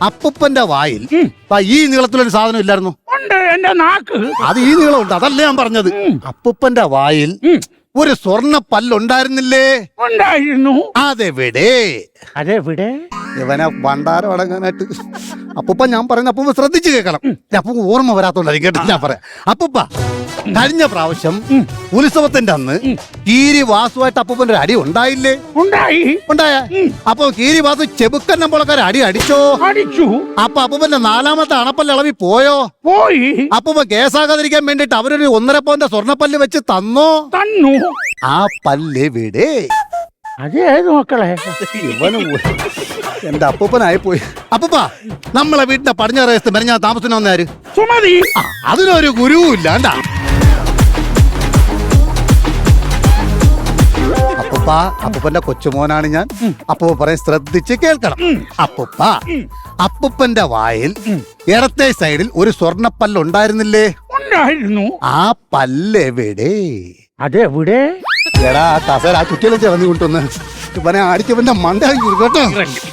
അപ്പൂപ്പന്റെ വായിൽ ഈ നീളത്തിലൊരു സാധനം ഇല്ലായിരുന്നു. ഉണ്ട്, എന്റെ നാക്ക്. അത് ഈ നീളമുണ്ട്, അതല്ല ഞാൻ പറഞ്ഞത്. അപ്പൂപ്പന്റെ വായിൽ ഒരു സ്വർണ്ണ പല്ലുണ്ടായിരുന്നില്ലേ? ഉണ്ടായിരുന്നു. അതെവിടെ? അതെവിടെ? ഇവനെ ഭണ്ഡാരം അടങ്ങാനായിട്ട്. അപ്പൂപ്പ ഞാൻ പറയുന്ന അപ്പൂപ്പ ശ്രദ്ധിച്ചു കേൾക്കണം. അപ്പൂപ്പ ഓർമ്മ വരാത്തോണ്ടായിരിക്കും കേട്ടോ ഞാൻ പറയാം. അപ്പൂപ്പ കഴിഞ്ഞ പ്രാവശ്യം ഉത്സവത്തിന്റെ അന്ന് കീരി വാസുവായിട്ട് അപ്പൂപ്പന്റെ ഒരു അടി ഉണ്ടായില്ലേ? ഉണ്ടായ അപ്പൊ കീരി വാസു ചെബുക്കൻ നമ്പോളക്കാരെ അടി അടിച്ചോ? അടിച്ചു. അപ്പൊ അപ്പൂപ്പന്റെ നാലാമത്തെ അണപ്പല്ല് ഇളവി പോയോ? പോയി. അപ്പൂപ്പ കേസാകാതിരിക്കാൻ വേണ്ടിട്ട് അവരൊരു 1.5 പവന്റെ സ്വർണ്ണപ്പല്ല് വെച്ച് തന്നോ? തന്നു. ആ പല്ല് എവിടെ? അതേത് മക്കളെ? ഇവന് എന്റെ അപ്പൂപ്പനായി പോയി. അപ്പൂപ്പ നമ്മളെ വീടിന്റെ പടിഞ്ഞാറ് വശത്ത് മെരഞ്ഞാ താമസിക്കുന്ന വന്നാര്? സുമതി. അതിനൊരു ഗുരുവും ഇല്ലാണ്ടാ. അപ്പൂപ്പ, അപ്പൂപ്പന്റെ കൊച്ചുമോനാണ് ഞാൻ. അപ്പൂപ്പ പറയും ശ്രദ്ധിച്ച് കേൾക്കണം. അപ്പൂപ്പ, അപ്പൂപ്പന്റെ വായിൽ ഇടത്തെ സൈഡിൽ ഒരു സ്വർണ്ണപ്പല്ല് ഉണ്ടായിരുന്നില്ലേ? ഉണ്ടായിരുന്നു. ആ പല്ല് എവിടെ? അതെവിടെ? എടാ കസേര ആ ചുറ്റിലും ചെറഞ്ഞു കൊണ്ടുവന്ന് ഇവനെ അടിച്ചവന്റെ മണ്ട കേട്ടോ.